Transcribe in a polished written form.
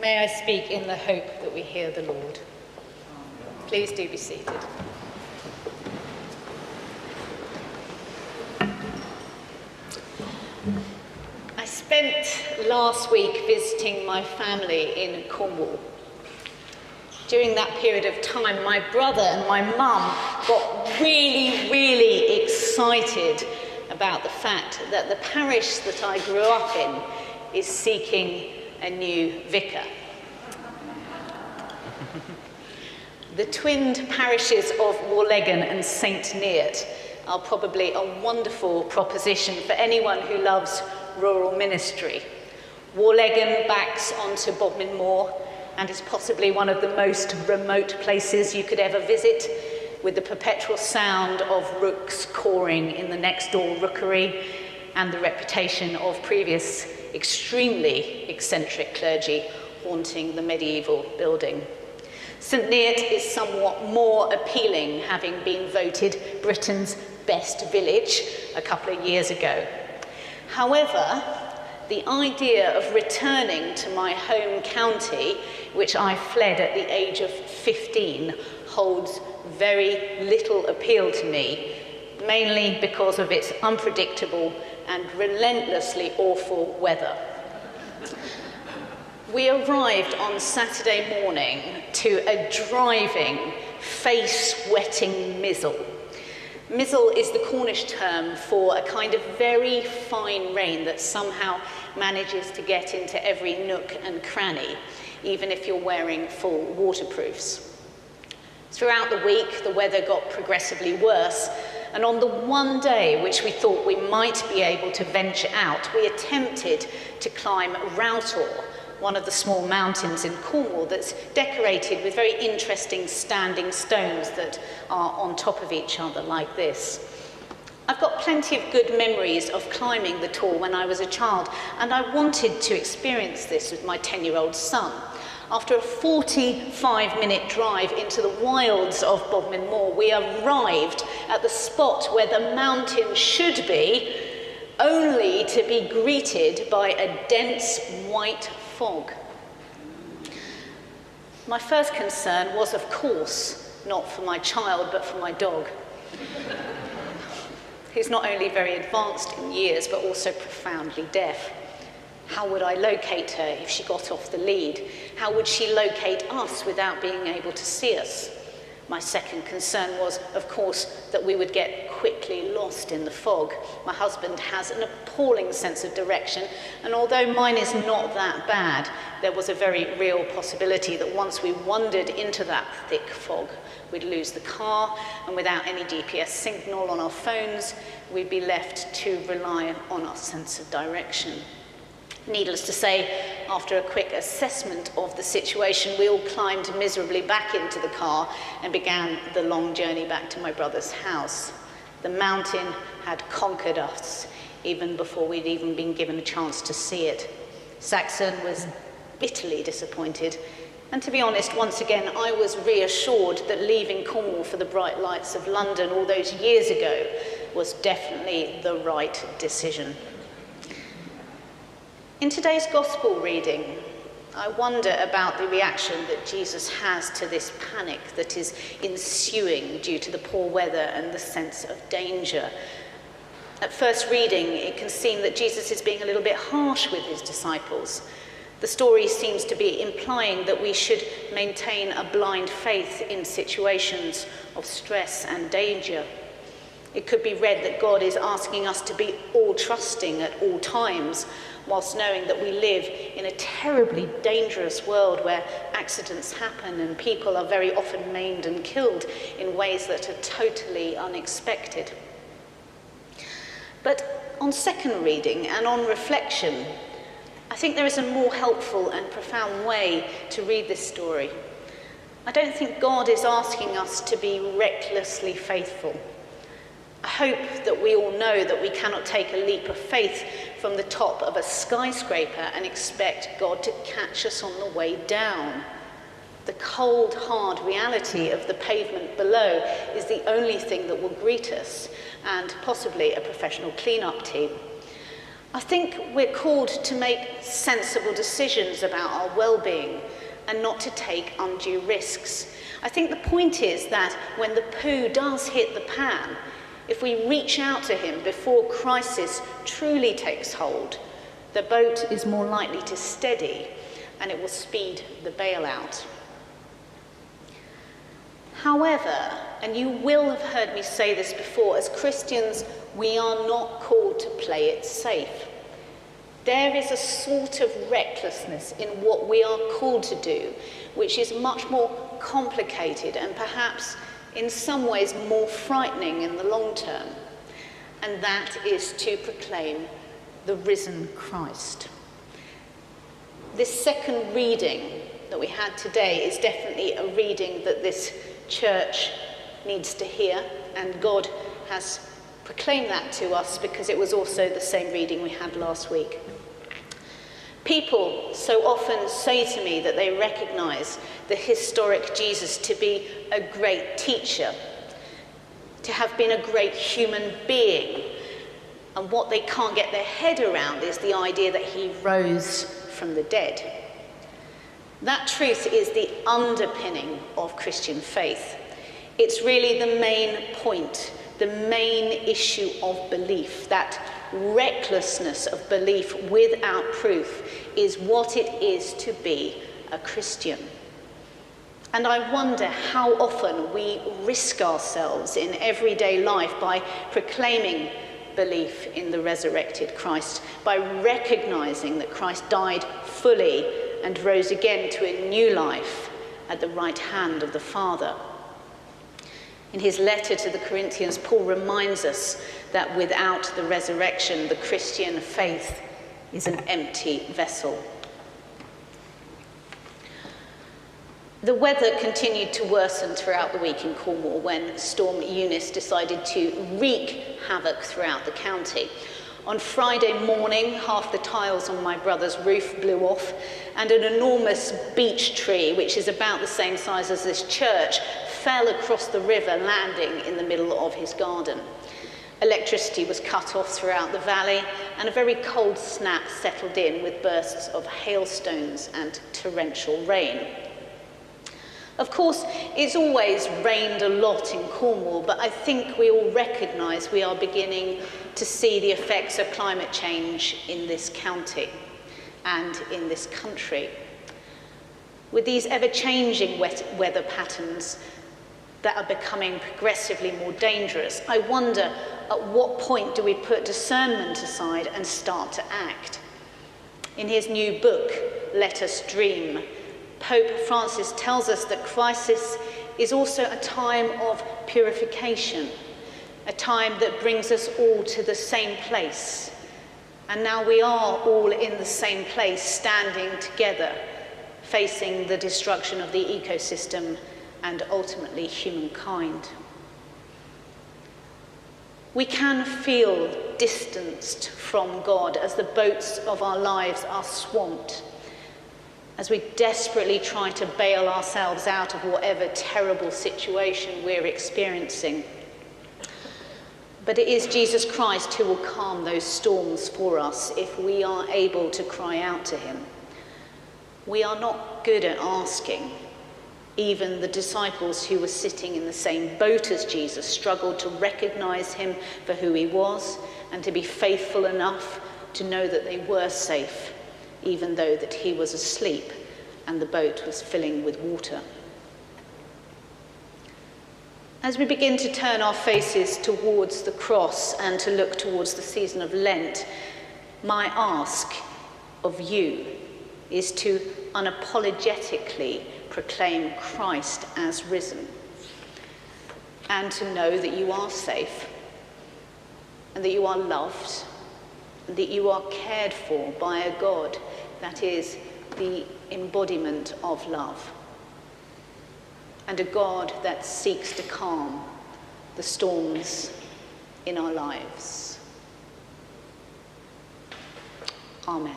May I speak in the hope that we hear the Lord. Please do be seated. I spent last week visiting my family in Cornwall. During that period of time, my brother and my mum got really excited about the fact that the parish that I grew up in is seeking a new vicar. The twinned parishes of Warlegan and St Neots are probably a wonderful proposition for anyone who loves rural ministry. Warlegan backs onto Bodmin Moor and is possibly one of the most remote places you could ever visit, with the perpetual sound of rooks cawing in the next door rookery and the reputation of previous extremely eccentric clergy haunting the medieval building. St Neots is somewhat more appealing, having been voted Britain's best village a couple of years ago. However, the idea of returning to my home county, which I fled at the age of 15, holds very little appeal to me, mainly because of its unpredictable and relentlessly awful weather. We arrived on Saturday morning to a driving, face-wetting mizzle. Mizzle is the Cornish term for a kind of very fine rain that somehow manages to get into every nook and cranny, even if you're wearing full waterproofs. Throughout the week, the weather got progressively worse, and on the one day which we thought we might be able to venture out, we attempted to climb Routor, one of the small mountains in Cornwall that's decorated with very interesting standing stones that are on top of each other like this. I've got plenty of good memories of climbing the Tor when I was a child, and I wanted to experience this with my 10-year-old son. After a 45-minute drive into the wilds of Bodmin Moor, we arrived at the spot where the mountain should be, only to be greeted by a dense white fog. My first concern was, of course, not for my child, but for my dog, who's not only very advanced in years, but also profoundly deaf. How would I locate her if she got off the lead? How would she locate us without being able to see us? My second concern was, of course, that we would get quickly lost in the fog. My husband has an appalling sense of direction, and although mine is not that bad, there was a very real possibility that once we wandered into that thick fog, we'd lose the car, and without any GPS signal on our phones, we'd be left to rely on our sense of direction. Needless to say, after a quick assessment of the situation, we all climbed miserably back into the car and began the long journey back to my brother's house. The mountain had conquered us even before we'd even been given a chance to see it. Saxon was bitterly disappointed, and to be honest, once again, I was reassured that leaving Cornwall for the bright lights of London all those years ago was definitely the right decision. In today's Gospel reading, I wonder about the reaction that Jesus has to this panic that is ensuing due to the poor weather and the sense of danger. At first reading, it can seem that Jesus is being a little bit harsh with his disciples. The story seems to be implying that we should maintain a blind faith in situations of stress and danger. It could be read that God is asking us to be all trusting at all times, whilst knowing that we live in a terribly dangerous world where accidents happen and people are very often maimed and killed in ways that are totally unexpected. But on second reading and on reflection, I think there is a more helpful and profound way to read this story. I don't think God is asking us to be recklessly faithful. I hope that we all know that we cannot take a leap of faith from the top of a skyscraper and expect God to catch us on the way down. The cold, hard reality of the pavement below is the only thing that will greet us, and possibly a professional clean-up team. I think we're called to make sensible decisions about our well-being and not to take undue risks. I think the point is that when the poo does hit the pan, if we reach out to him before crisis truly takes hold, the boat is more likely to steady and it will speed the bailout. However, and you will have heard me say this before, as Christians, we are not called to play it safe. There is a sort of recklessness in what we are called to do, which is much more complicated and perhaps in some ways more frightening in the long term. And that is to proclaim the risen Christ. This second reading that we had today is definitely a reading that this church needs to hear, and God has proclaimed that to us because it was also the same reading we had last week. People so often say to me that they recognize the historic Jesus to be a great teacher, to have been a great human being, and what they can't get their head around is the idea that he rose from the dead. That truth is the underpinning of Christian faith. It's really the main point, the main issue of belief. That recklessness of belief without proof is what it is to be a Christian. And I wonder how often we risk ourselves in everyday life by proclaiming belief in the resurrected Christ, by recognizing that Christ died fully and rose again to a new life at the right hand of the Father. In his letter to the Corinthians, Paul reminds us that without the resurrection, the Christian faith is an empty vessel. The weather continued to worsen throughout the week in Cornwall when Storm Eunice decided to wreak havoc throughout the county. On Friday morning, half the tiles on my brother's roof blew off, and an enormous beech tree, which is about the same size as this church, fell across the river, landing in the middle of his garden. Electricity was cut off throughout the valley, and a very cold snap settled in with bursts of hailstones and torrential rain. Of course, it's always rained a lot in Cornwall, but I think we all recognise we are beginning to see the effects of climate change in this county and in this country. With these ever-changing weather patterns that are becoming progressively more dangerous, I wonder at what point do we put discernment aside and start to act? In his new book, Let Us Dream, Pope Francis tells us that crisis is also a time of purification, a time that brings us all to the same place. And now we are all in the same place, standing together, facing the destruction of the ecosystem and ultimately humankind. We can feel distanced from God as the boats of our lives are swamped, as we desperately try to bail ourselves out of whatever terrible situation we're experiencing. But it is Jesus Christ who will calm those storms for us if we are able to cry out to him. We are not good at asking. Even the disciples who were sitting in the same boat as Jesus struggled to recognize him for who he was and to be faithful enough to know that they were safe, even though that he was asleep and the boat was filling with water. As we begin to turn our faces towards the cross and to look towards the season of Lent, my ask of you is to unapologetically proclaim Christ as risen, and to know that you are safe, and that you are loved, and that you are cared for by a God that is the embodiment of love, and a God that seeks to calm the storms in our lives. Amen.